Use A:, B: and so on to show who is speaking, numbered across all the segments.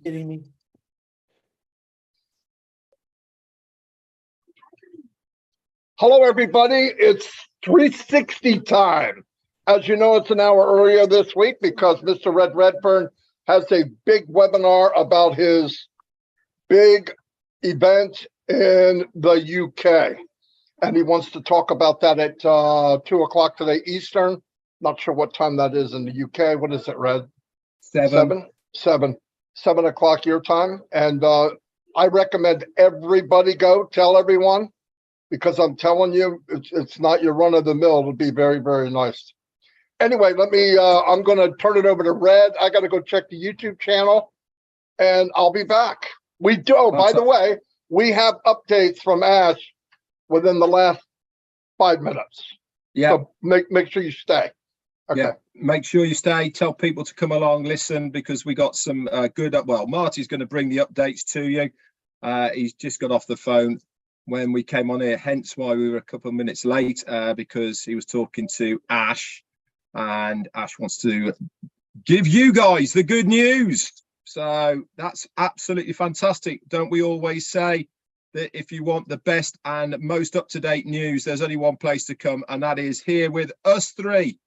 A: Kidding me?
B: Hello, everybody. It's 360 time. As you know, it's an hour earlier this week because Mr. Redfern has a big webinar about his big event in the UK. And he wants to talk about that at 2 o'clock today Eastern. Not sure what time that is in the UK. What is it, Red? 7 o'clock your time. And I recommend everybody go. Tell everyone, because I'm telling you, it's not your run of the mill. It'll be very, very nice. Anyway, I'm going to turn it over to Red. I got to go check the YouTube channel and I'll be back. We do. Oh, by the way, we have updates from Ash within the last 5 minutes.
C: Yeah.
B: So make sure you stay. Okay.
C: Yeah. Make sure you stay. Tell people to come along, listen, because we got some well, Marty's going to bring the updates to you. He's just got off the phone when we came on here, hence why we were a couple of minutes late, because he was talking to Ash, and Ash wants to give you guys the good news. So that's absolutely fantastic. Don't we always say that if you want the best and most up-to-date news, there's only one place to come, and that is here with us three,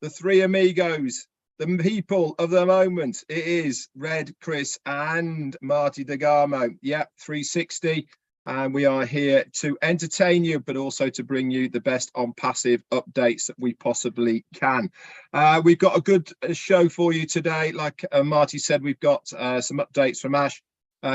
C: the three amigos, the people of the moment. It is Red, Chris, and Marty DeGarmo. Yeah, 360. And we are here to entertain you, but also to bring you the best on passive updates that we possibly can. We've got a good show for you today. Like Marty said, we've got some updates from Ash.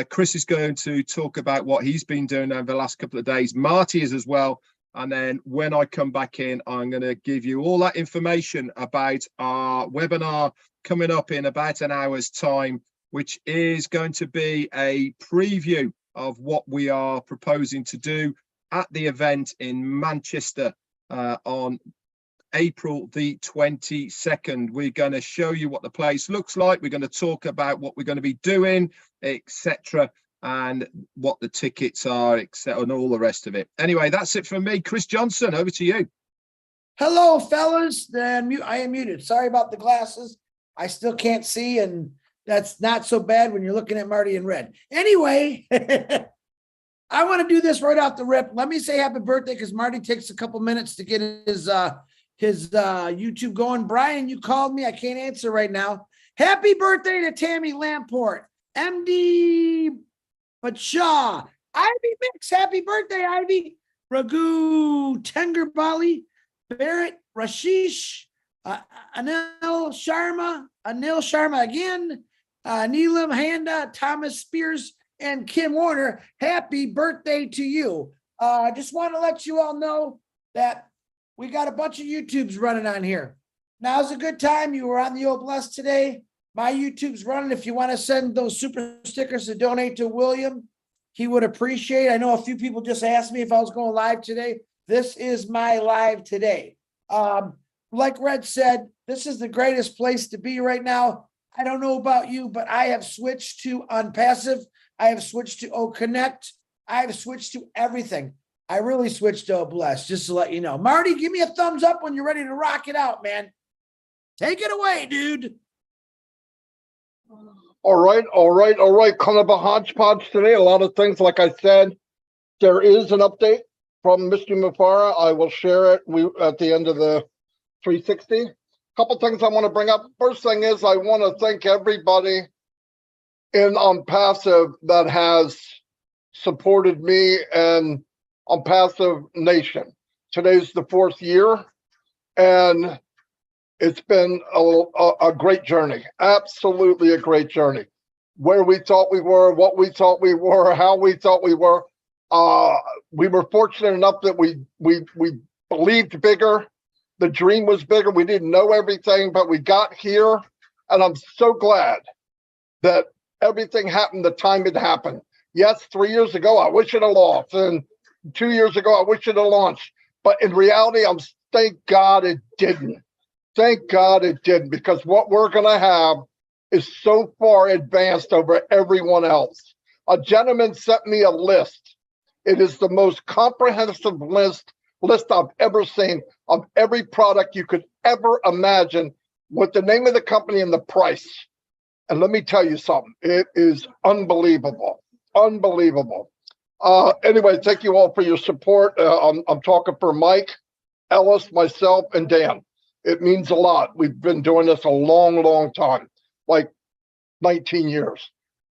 C: Chris is going to talk about what he's been doing over the last couple of days. Marty is as well. And then when I come back in, I'm going to give you all that information about our webinar coming up in about an hour's time, which is going to be a preview of what we are proposing to do at the event in Manchester on April the 22nd. We're going to show you what the place looks like. We're going to talk about what we're going to be doing, etc., and what the tickets are, etc., and all the rest of it. Anyway, that's it from me. Chris Johnson, over to you.
A: Hello, fellas. I am muted. Sorry about the glasses. I still can't see, and that's not so bad when you're looking at Marty in red. Anyway, I want to do this right off the rip. Let me say happy birthday, because Marty takes a couple minutes to get his YouTube going. Brian, you called me. I can't answer right now. Happy birthday to Tammy Lamport, MD Bacha, Ivy Mix. Happy birthday, Ivy. Raghu Tengerbali, Barrett Rashish, Anil Sharma again, Neelam Handa, Thomas Spears, and Kim Warner. Happy birthday to you. I just want to let you all know that we got a bunch of YouTubes running on here. Now's a good time. You were on the old blessed today. My YouTube's running. If you want to send those super stickers to donate to William, he would appreciate. I know a few people just asked me if I was going live today. This is my live today. Like Red said, this is the greatest place to be right now. I don't know about you, but I have switched to Unpassive. I have switched to Connect. I have switched to everything. I really switched to Bless, just to let you know. Marty, give me a thumbs up when you're ready to rock it out, man. Take it away, dude.
B: All right. Kind of a hodgepodge today. A lot of things, like I said. There is an update from Mr. Mufara. I will share it at the end of the 360. Couple things I want to bring up. First thing is I want to thank everybody in Unpassive that has supported me and Unpassive Nation. Today's the 4th year, and it's been a great journey. Absolutely a great journey. Where we thought we were, what we thought we were, how we thought we were. We were fortunate enough that we believed bigger. The dream was bigger. We didn't know everything, but we got here. And I'm so glad that everything happened the time it happened. Yes, 3 years ago, I wish it had lost. And 2 years ago, I wish it had launched. But in reality, thank God it didn't. Thank God it didn't, because what we're going to have is so far advanced over everyone else. A gentleman sent me a list. It is the most comprehensive list I've ever seen of every product you could ever imagine, with the name of the company and the price. And let me tell you something. It is unbelievable. Unbelievable. Anyway, thank you all for your support. I'm talking for Mike, Ellis, myself, and Dan. It means a lot. We've been doing this a long, long time, like 19 years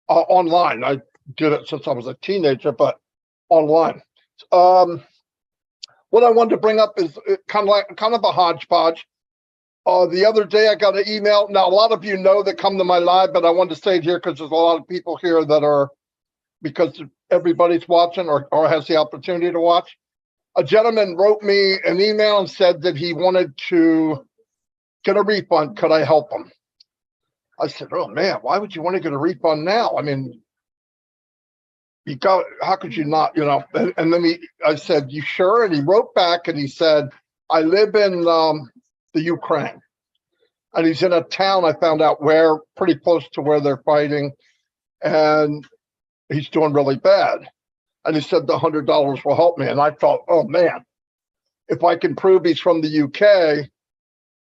B: online. I did it since I was a teenager, but online. What I wanted to bring up is kind of a hodgepodge. The other day I got an email. Now, a lot of you know that come to my live, but I wanted to say it here because there's a lot of people here that are, because everybody's watching or has the opportunity to watch. A gentleman wrote me an email and said that he wanted to get a refund. Could I help him? I said, oh man, why would you want to get a refund now? I mean, how could you not, and then I said, you sure? And he wrote back and he said, I live in the Ukraine, and he's in a town I found out pretty close to where they're fighting, and he's doing really bad. And he said the $100 will help me. And I thought, oh man, if I can prove he's from the UK,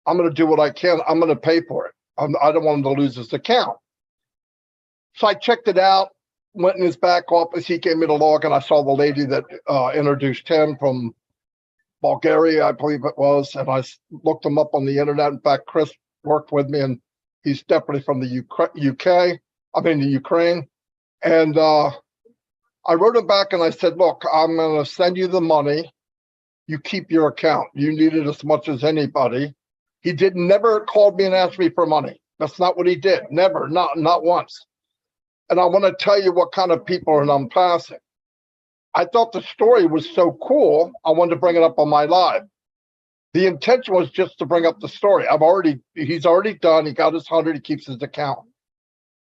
B: I'm going to do what I can. I'm going to pay for it. I don't want him to lose his account. So I checked it out, went in his back office. He gave me the log, and I saw the lady that introduced him from Bulgaria, I believe it was. And I looked him up on the internet. In fact, Chris worked with me, and he's definitely from the the Ukraine. And I wrote him back and I said, look, I'm going to send you the money. You keep your account. You need it as much as anybody. He never called me and asked me for money. That's not what he did. Never, not once. And I want to tell you what kind of people are non-passing. I thought the story was so cool, I wanted to bring it up on my live. The intention was just to bring up the story. He's already done. He got his 100. He keeps his account.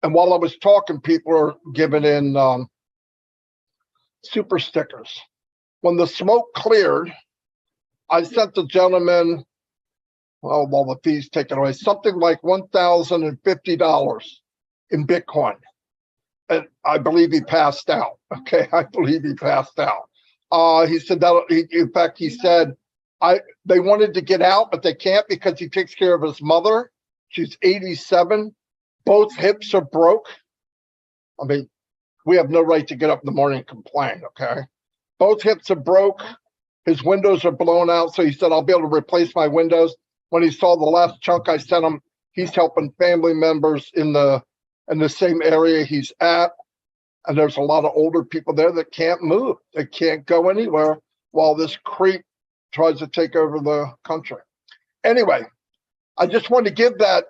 B: And while I was talking, people are giving in super stickers. When the smoke cleared, I sent the gentleman, well, the fees taken away, something like $1,050 in Bitcoin. And I believe he passed out. Okay, I believe he passed out. He said that, in fact, he said, they wanted to get out, but they can't because he takes care of his mother. She's 87. Both hips are broke. I mean, we have no right to get up in the morning and complain, okay? Both hips are broke. His windows are blown out. So he said, I'll be able to replace my windows. When he saw the last chunk I sent him, he's helping family members in the same area he's at. And there's a lot of older people there that can't move. They can't go anywhere while this creep tries to take over the country. Anyway, I just wanted to give that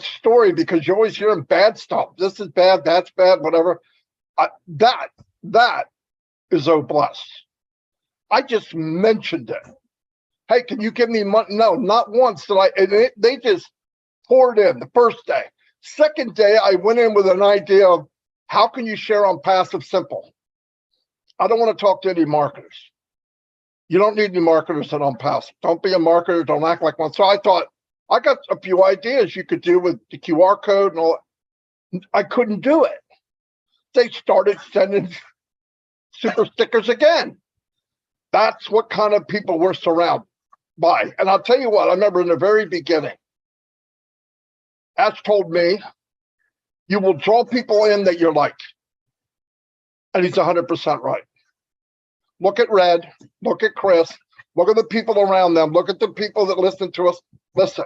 B: story because you're always hearing bad stuff. This is bad, that's bad, whatever. That is blessed. I just mentioned it. Hey, can you give me money? No, not once did I. And they just poured in the first day. Second day, I went in with an idea of how can you share on Passive Simple? I don't want to talk to any marketers. You don't need any marketers that on Passive. Don't be a marketer. Don't act like one. So I thought, I got a few ideas you could do with the QR code and all. I couldn't do it. They started sending super stickers again. That's what kind of people we're surrounded by. And I'll tell you what, I remember in the very beginning, Ash told me, you will draw people in that you're like. And he's 100% right. Look at Red, look at Chris, look at the people around them, look at the people that listen to us. Listen,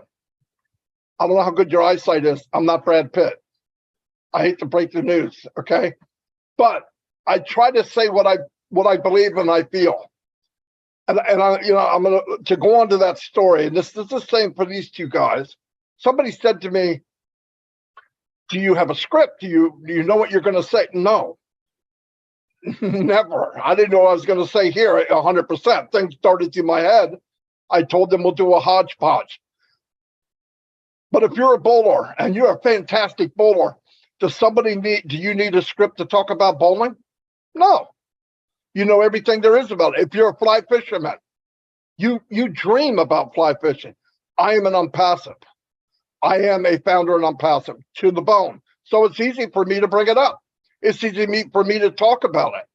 B: I don't know how good your eyesight is. I'm not Brad Pitt. I hate to break the news, okay? But I try to say what I believe and I feel. And I'm gonna to go on to that story, and this is the same for these two guys. Somebody said to me, do you have a script? Do you know what you're gonna say? No. Never. I didn't know what I was gonna say here 100%. Things started through my head. I told them we'll do a hodgepodge. But if you're a bowler and you're a fantastic bowler, do you need a script to talk about bowling? No. You know everything there is about it. If you're a fly fisherman, you dream about fly fishing. I am an unpassive. I am a founder and unpassive to the bone. So it's easy for me to bring it up. It's easy for me to talk about it,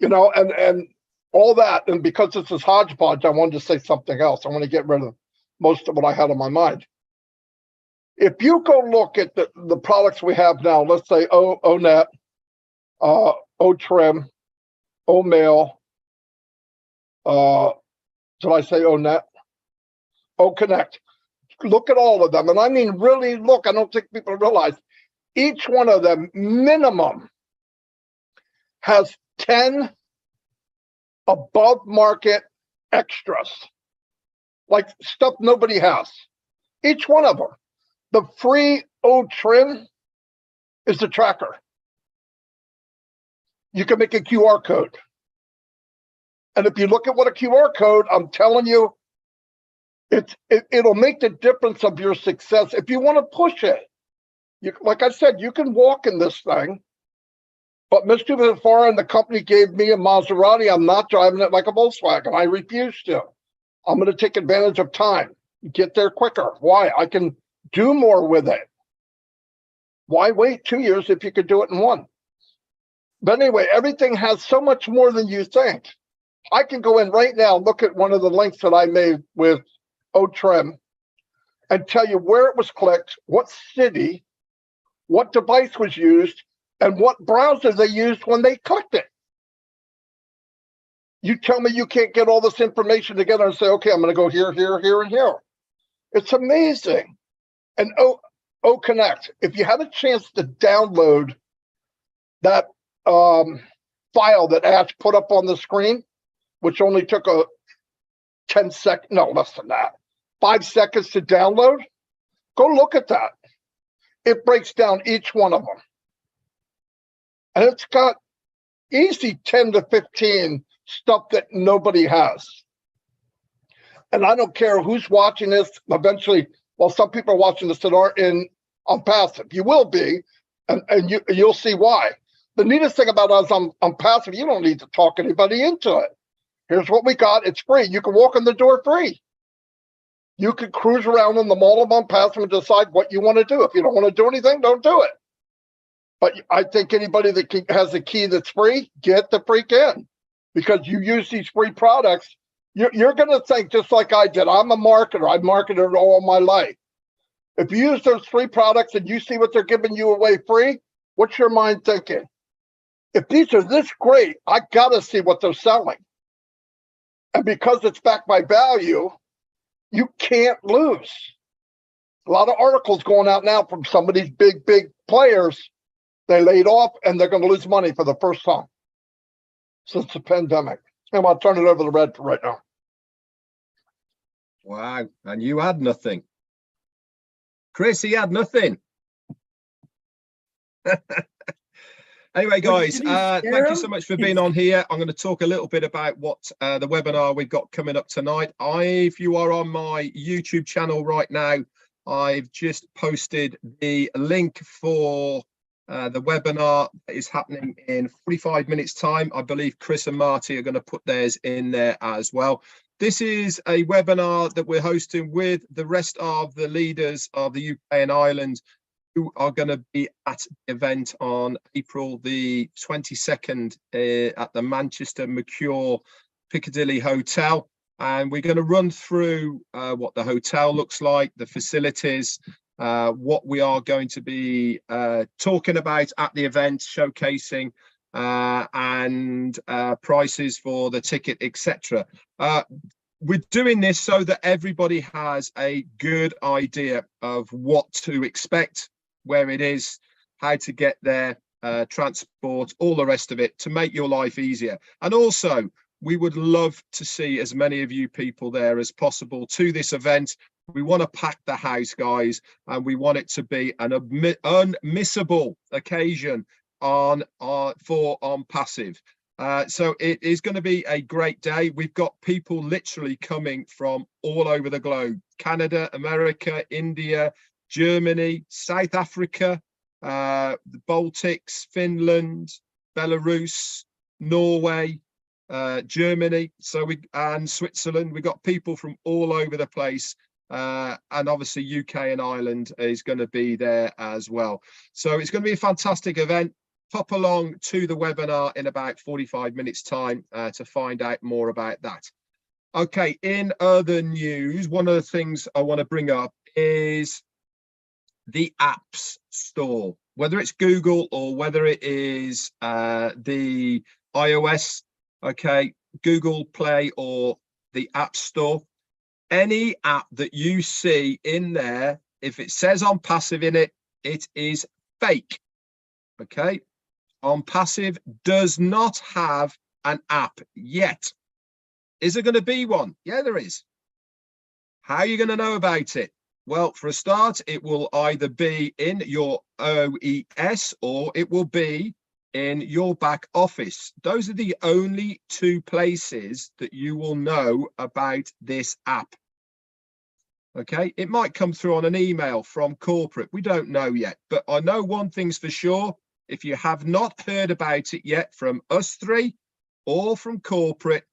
B: and all that. And because this is hodgepodge, I wanted to say something else. I want to get rid of most of what I had on my mind. If you go look at the products we have now, let's say O-Net, O-Trim, O-Mail, did I say O-Net? O-Connect. Look at all of them. And I mean, really look, I don't think people realize each one of them minimum has 10 above market extras, like stuff nobody has. Each one of them. The free O-Trim is the tracker. You can make a QR code. And if you look at what a QR code, I'm telling you, it'll make the difference of your success if you want to push it. Like I said, you can walk in this thing, but Mr. Vifara and the company gave me a Maserati. I'm not driving it like a Volkswagen. I refuse to. I'm going to take advantage of time, get there quicker. Why? I can do more with it. Why wait 2 years if you could do it in one? But anyway, everything has so much more than you think. I can go in right now, look at one of the links that I made with O-Trim and tell you where it was clicked, what city, what device was used, and what browser they used when they clicked it. You tell me you can't get all this information together and say, okay, I'm going to go here, here, here, and here. It's amazing. And O-Connect, if you had a chance to download that file that Ash put up on the screen, which only took a 10 seconds, no, less than that, 5 seconds to download, go look at that. It breaks down each one of them. And it's got easy 10 to 15 stuff that nobody has. And I don't care who's watching this. Eventually, well, some people are watching this that aren't on passive. You will be, and you'll see why. The neatest thing about us on passive, you don't need to talk anybody into it. Here's what we got. It's free. You can walk in the door free. You can cruise around in the mall of passive and decide what you want to do. If you don't want to do anything, don't do it. But I think anybody that has a key that's free, get the freak in. Because you use these free products, you're going to think just like I did. I'm a marketer. I've marketed all my life. If you use those free products and you see what they're giving you away free, what's your mind thinking? If these are this great, I got to see what they're selling. And because it's backed by value, you can't lose. A lot of articles going out now from some of these big players. They laid off and they're going to lose money for the first time since the pandemic. And I'll turn it over to Redfern right now.
C: Wow. And you had nothing. Chris, he had nothing. Anyway, guys, thank you so much for being on here. I'm going to talk a little bit about what the webinar we've got coming up tonight. If you are on my YouTube channel right now, I've just posted the link for the webinar that is happening in 45 minutes time. I believe Chris and Marty are going to put theirs in there as well. This is a webinar that we're hosting with the rest of the leaders of the UK and Ireland who are going to be at the event on April the 22nd at the Manchester Mercure Piccadilly Hotel. And we're going to run through what the hotel looks like, the facilities, what we are going to be talking about at the event, showcasing and prices for the ticket, etc. We're doing this so that everybody has a good idea of what to expect, where it is, how to get there, transport, all the rest of it to make your life easier. And also, we would love to see as many of you people there as possible to this event. We want to pack the house, guys, and we want it to be an unmissable occasion on Passive. So it is going to be a great day. We've got people literally coming from all over the globe: Canada, America, India, Germany, South Africa, the Baltics, Finland, Belarus, Norway, Germany, and Switzerland. We've got people from all over the place. And obviously UK and Ireland is going to be there as well. So it's going to be a fantastic event. Pop along to the webinar in about 45 minutes time to find out more about that. Okay, in other news, one of the things I want to bring up is the apps store, whether it's Google or whether it is the iOS, okay, Google Play or the App Store. Any app that you see in there, if it says on passive in it, it is fake. Okay. On passive does not have an app yet. Is there going to be one? Yeah, there is. How are you going to know about it? Well, for a start, it will either be in your OES or it will be in your back office. Those are the only two places that you will know about this app. Okay, it might come through on an email from corporate. We don't know yet, but I know one thing's for sure. If you have not heard about it yet from us three or from corporate,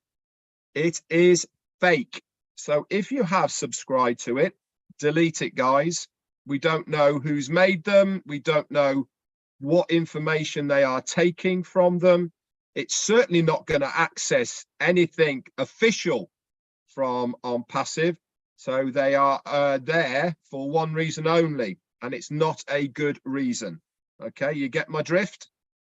C: it is fake. So if you have subscribed to it, delete it, guys. We don't know who's made them. We don't know what information they are taking from them. It's certainly not going to access anything official from on passive. So they are there for one reason only, and it's not a good reason. Okay, you get my drift?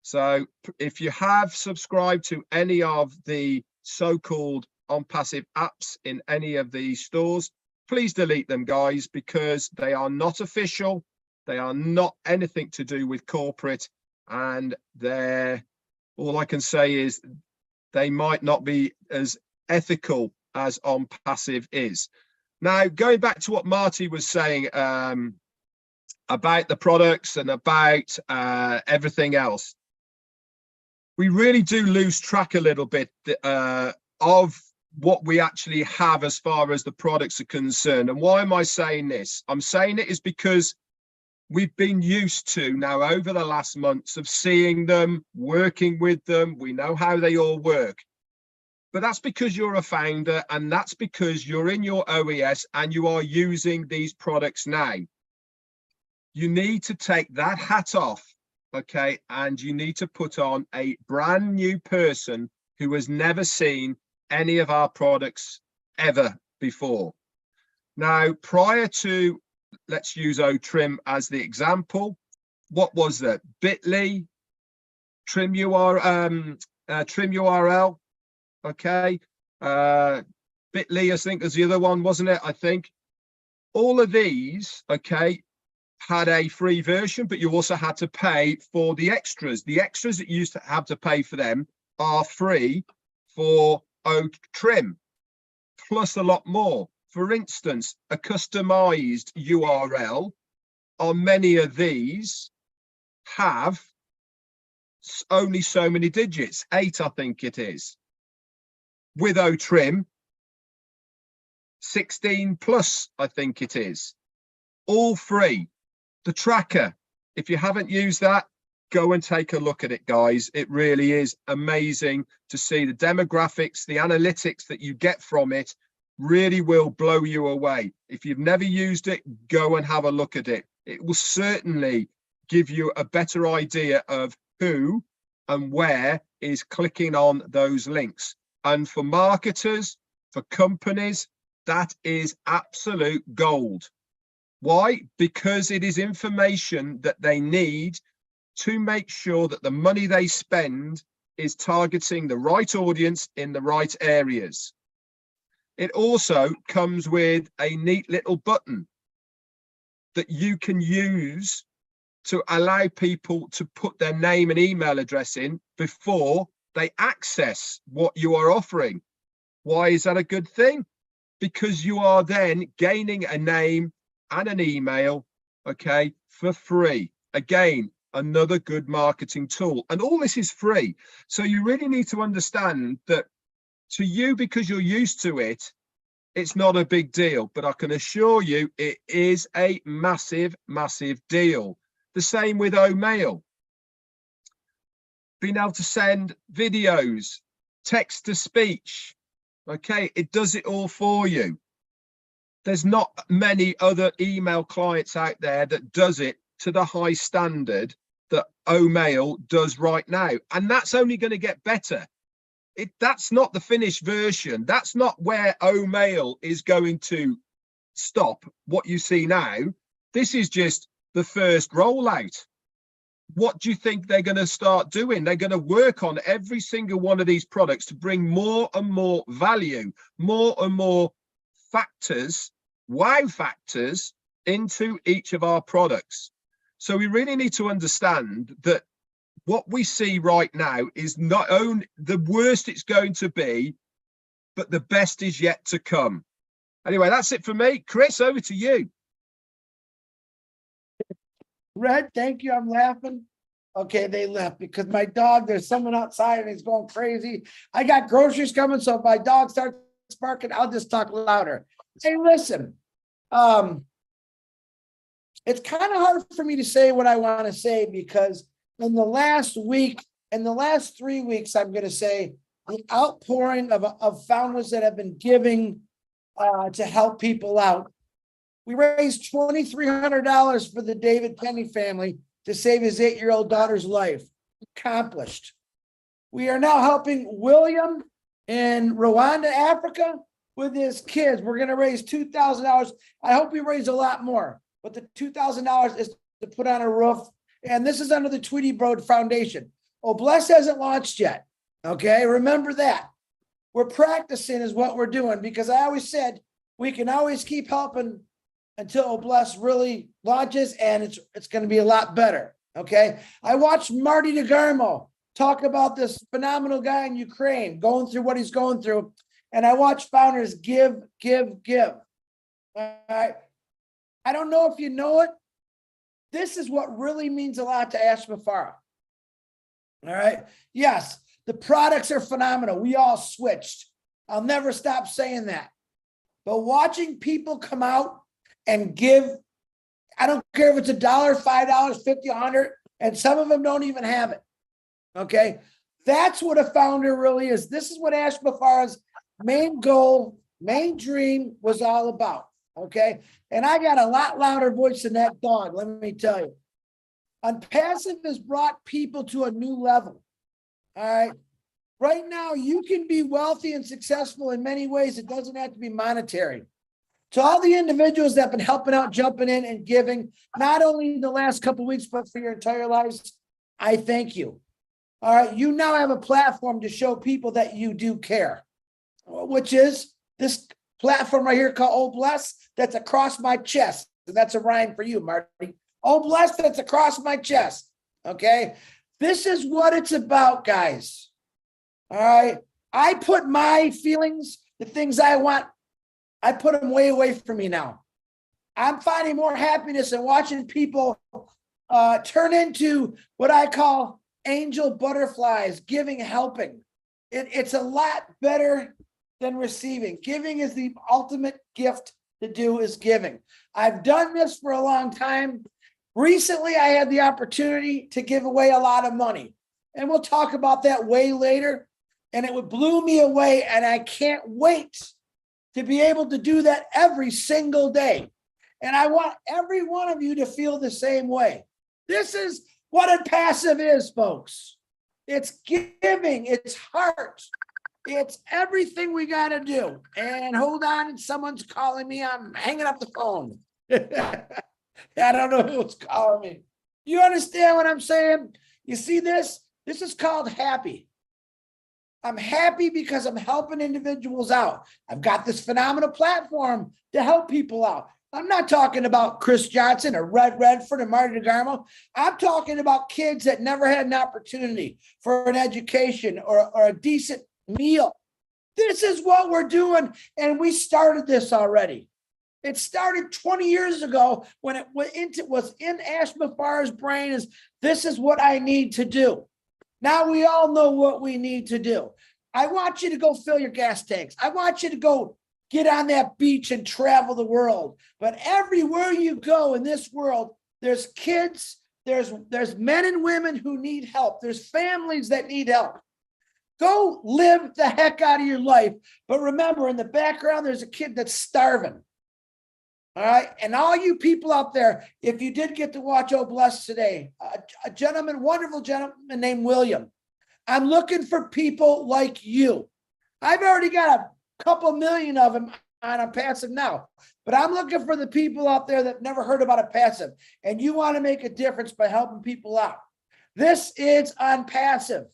C: So if you have subscribed to any of the so-called on passive apps in any of the stores, please delete them, guys, because they are not official. They are not anything to do with corporate, and they're, all I can say is they might not be as ethical as on passive is. Now, going back to what Marty was saying about the products and about everything else, we really do lose track a little bit of what we actually have as far as the products are concerned. And why am I saying this? I'm saying it is because we've been used to now over the last months of seeing them, working with them. We know how they all work. But that's because you're a founder, and that's because you're in your OES and you are using these products now. You need to take that hat off, okay? And you need to put on a brand new person who has never seen any of our products ever before. Now, prior to, let's use OTrim as the example. What was that? Bitly, Trim URL. Okay, Bitly, I think is the other one, wasn't it? I think all of these, okay, had a free version, but you also had to pay for the extras. The extras that you used to have to pay for them are free for OTrim, plus a lot more. For instance, a customized URL on many of these have only so many digits, 8, I think it is. With OTrim, 16 plus, I think it is, all free. The tracker, if you haven't used that, go and take a look at it, guys. It really is amazing to see the demographics, the analytics that you get from it really will blow you away. If you've never used it, go and have a look at it. It will certainly give you a better idea of who and where is clicking on those links. And for marketers, for companies, that is absolute gold. Why? Because it is information that they need to make sure that the money they spend is targeting the right audience in the right areas. It also comes with a neat little button that you can use to allow people to put their name and email address in before they access what you are offering. Why is that a good thing? Because you are then gaining a name and an email, okay, for free. Again, another good marketing tool. And all this is free. So you really need to understand that to you, because you're used to it, it's not a big deal. But I can assure you it is a massive, massive deal. The same with Omail. Being able to send videos, text to speech, okay, it does it all for you. There's not many other email clients out there that does it to the high standard that Omail does right now. And that's only going to get better. That's not the finished version. That's not where Omail is going to stop what you see now. This is just the first rollout. What do you think they're going to start doing? They're going to work on every single one of these products to bring more and more value, more and more factors, wow factors, into each of our products. So we really need to understand that what we see right now is not only the worst it's going to be, but the best is yet to come. Anyway, that's it for me. Chris, over to you.
A: Red, thank you. I'm laughing. Okay, they left because my dog, there's someone outside and he's going crazy. I got groceries coming, so if my dog starts barking, I'll just talk louder. Hey, listen, it's kind of hard for me to say what I want to say because in the last 3 weeks, I'm going to say the outpouring of founders that have been giving to help people out. We raised $2,300 for the David Penny family to save his 8-year-old daughter's life. Accomplished. We are now helping William in Rwanda, Africa, with his kids. We're going to raise $2,000. I hope we raise a lot more, but the $2,000 is to put on a roof. And this is under the Tweety Broad Foundation. Oh, Bless hasn't launched yet. Okay, remember that. We're practicing is what we're doing because I always said we can always keep helping until Bless really launches, and it's going to be a lot better. Okay, I watched Marty DeGarmo talk about this phenomenal guy in Ukraine going through what he's going through, and I watched founders give. All right, I don't know if you know it. This is what really means a lot to Ash Mafara. All right, yes, the products are phenomenal. We all switched. I'll never stop saying that. But watching people come out and give, I don't care if it's $1, $5, $50, $100, and some of them don't even have it. Okay, that's what a founder really is. This is what Ash Mafara's main goal, main dream was all about. Okay, and I got a lot louder voice than that dog, let me tell you. Unpassive has brought people to a new level. All right, right now you can be wealthy and successful in many ways. It doesn't have to be monetary. To all the individuals that have been helping out, jumping in and giving, not only in the last couple of weeks, but for your entire lives, I thank you. All right, you now have a platform to show people that you do care, which is this platform right here called Oh Bless, that's across my chest. And that's a rhyme for you, Marty. Oh Bless, that's across my chest. Okay, this is what it's about, guys. All right, I put my feelings, the things I want, I put them way away from me now. I'm finding more happiness in watching people turn into what I call angel butterflies, giving, helping. It's a lot better than receiving. Giving is the ultimate gift to do is giving. I've done this for a long time. Recently, I had the opportunity to give away a lot of money. And we'll talk about that way later. And it blew me away. And I can't wait to be able to do that every single day. And I want every one of you to feel the same way. This is what a passive is, folks. It's giving, it's heart, it's everything we got to do. And hold on, someone's calling me. I'm hanging up the phone. I don't know who's calling me. You understand what I'm saying? You see this? This is called happy. I'm happy because I'm helping individuals out. I've got this phenomenal platform to help people out. I'm not talking about Chris Johnson or Redfern or Marty DeGarmo. I'm talking about kids that never had an opportunity for an education or a decent meal. This is what we're doing, and we started this already. It started 20 years ago when it was in Ash Mafara's brain is this is what I need to do. Now we all know what we need to do. I want you to go fill your gas tanks. I want you to go get on that beach and travel the world. But everywhere you go in this world, there's kids, there's men and women who need help. There's families that need help. Go live the heck out of your life. But remember, in the background, there's a kid that's starving. All right. And all you people out there, if you did get to watch Oh Bless today, a gentleman, wonderful gentleman named William. I'm looking for people like you. I've already got a couple million of them on Passive now. But I'm looking for the people out there that never heard about a Passive, and you want to make a difference by helping people out. This is on Passive.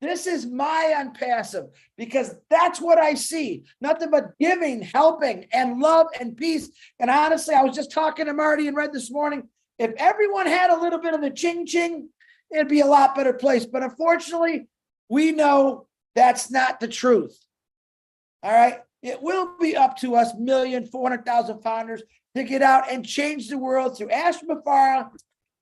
A: This is my on Passive, because that's what I see. Nothing but giving, helping, and love and peace. And honestly, I was just talking to Marty and Red this morning. If everyone had a little bit of the ching-ching, it'd be a lot better place. But unfortunately, we know that's not the truth. All right. It will be up to us 1,400,000 founders to get out and change the world through Ashton Mafara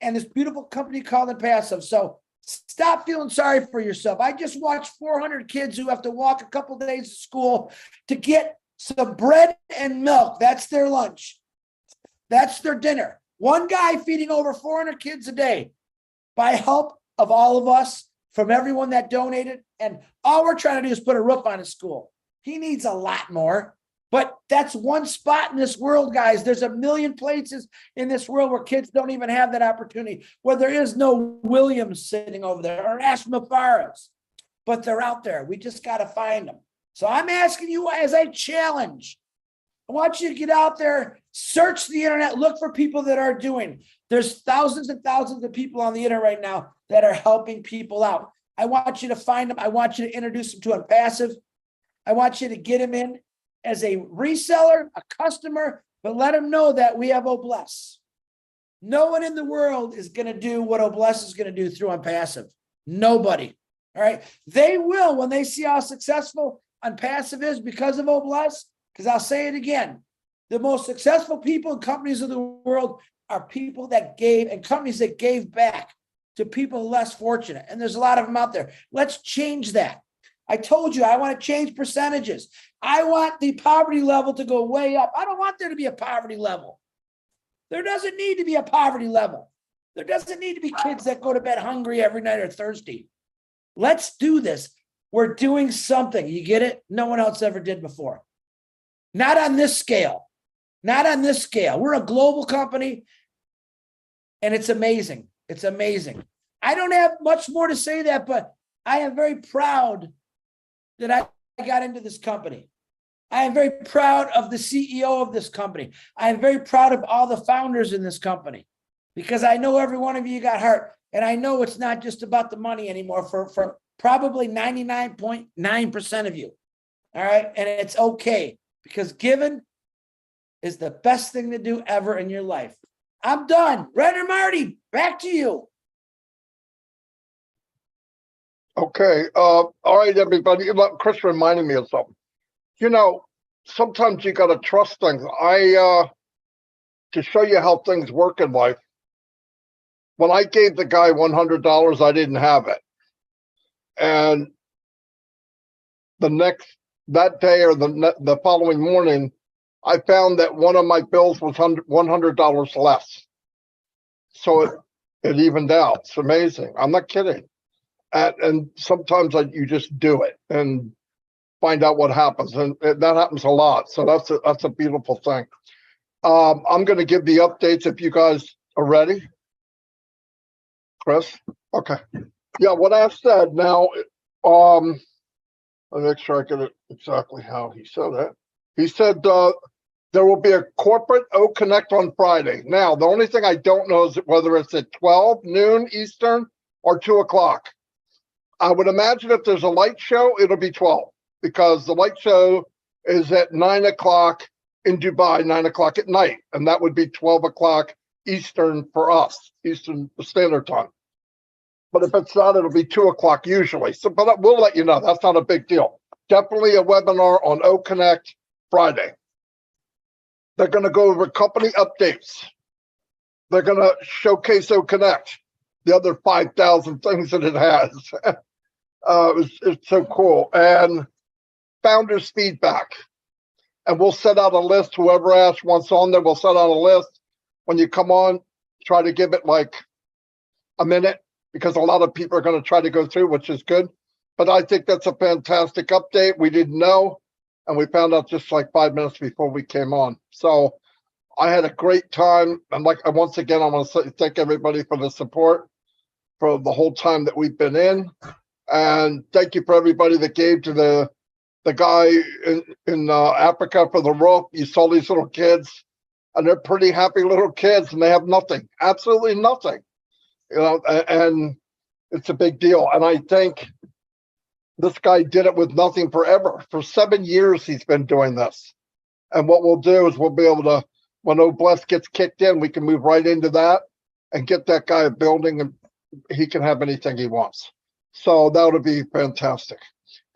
A: and this beautiful company called Passive. So stop feeling sorry for yourself. I just watched 400 kids who have to walk a couple of days to school to get some bread and milk. That's their lunch. That's their dinner. One guy feeding over 400 kids a day by help of all of us, from everyone that donated. And all we're trying to do is put a roof on his school. He needs a lot more, but that's one spot in this world, guys. There's a million places in this world where kids don't even have that opportunity, where there is no Williams sitting over there or Ashton Mafaras, but they're out there. We just got to find them. So I'm asking you as a challenge. I want you to get out there, search the internet, look for people that are doing. There's thousands and thousands of people on the internet right now that are helping people out. I want you to find them. I want you to introduce them to Passive. I want you to get them in as a reseller, a customer, but let them know that we have Obless. No one in the world is going to do what Obless is going to do through Passive. Nobody. All right. They will when they see how successful Passive is because of Obless. Because I'll say it again, the most successful people and companies of the world are people that gave, and companies that gave back to people less fortunate. And there's a lot of them out there. Let's change that. I told you, I want to change percentages. I want the poverty level to go way up. I don't want there to be a poverty level. There doesn't need to be a poverty level. There doesn't need to be kids that go to bed hungry every night or thirsty. Let's do this. We're doing something. You get it? No one else ever did before. Not on this scale. Not on this scale. We're a global company, and it's amazing. It's amazing. I don't have much more to say that, but I am very proud that I got into this company. I am very proud of the CEO of this company. I am very proud of all the founders in this company, because I know every one of you got hurt. And I know it's not just about the money anymore for probably 99.9% of you. All right. And it's okay, because giving is the best thing to do ever in your life. I'm done. Red and Marty, back to you.
B: Okay. All right, everybody. Look, Chris reminded me of something. You know, sometimes you got to trust things. To show you how things work in life, when I gave the guy $100, I didn't have it. And that day or the following morning, I found that one of my bills was $100 less. So it evened out. It's amazing. I'm not kidding. And sometimes you just do it and find out what happens, and that happens a lot. So that's a beautiful thing. I'm going to give the updates if you guys are ready. Chris, okay, yeah. What I said now. Let me make sure I get it exactly how he said it. He said there will be a corporate O Connect on Friday. Now, the only thing I don't know is whether it's at 12 noon Eastern or 2 o'clock. I would imagine if there's a light show, it'll be 12, because the light show is at 9 o'clock in Dubai, 9 o'clock at night. And that would be 12 o'clock Eastern for us, Eastern Standard Time. But if it's not, it'll be 2 o'clock usually. So, but we'll let you know. That's not a big deal. Definitely a webinar on O Connect Friday. They're going to go over company updates. They're going to showcase O Connect, the other 5,000 things that it has. It's so cool. And founders feedback. And we'll set out a list. Whoever asks wants on there, we'll set out a list. When you come on, try to give it like a minute, because a lot of people are going to try to go through, which is good. But I think that's a fantastic update. We didn't know, and we found out just like 5 minutes before we came on. So I had a great time. And once again, I want to thank everybody for the support for the whole time that we've been in. And thank you for everybody that gave to the the guy in Africa for the roof. You saw these little kids, and they're pretty happy little kids, and they have nothing, absolutely nothing, and it's a big deal. And I think this guy did it with nothing forever. For 7 years, he's been doing this. And what we'll do is we'll be able to, when Oblast gets kicked in, we can move right into that and get that guy a building, and he can have anything he wants. So that would be fantastic.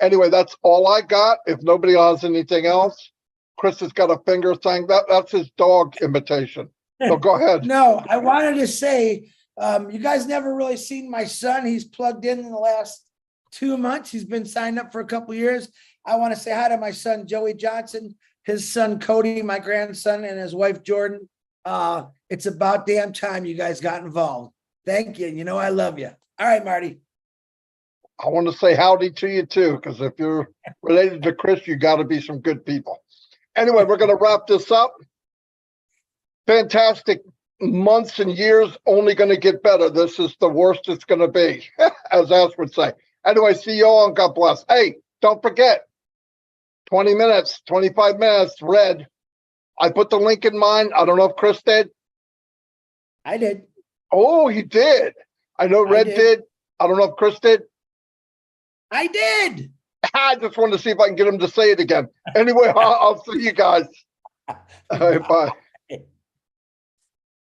B: Anyway, that's all I got. If nobody has anything else, Chris has got a finger thing. That's his dog imitation. So go ahead.
A: No, I wanted to say, you guys never really seen my son. He's plugged in the last 2 months. He's been signed up for a couple years. I want to say hi to my son, Joey Johnson, his son, Cody, my grandson, and his wife, Jordan. It's about damn time you guys got involved. Thank you. You know, I love you. All right, Marty.
B: I want to say howdy to you too, because if you're related to Chris, you got to be some good people. Anyway, we're going to wrap this up. Fantastic months and years, only going to get better. This is the worst it's going to be, as Ash would say. Anyway, see you all and God bless. Hey, don't forget, 20 minutes, 25 minutes, Red. I put the link in mine. I don't know if Chris did.
A: I did.
B: Oh, he did. I know Red did. I don't know if Chris did.
A: I did.
B: I just wanted to see if I can get him to say it again. Anyway, I'll see you guys. All right, bye.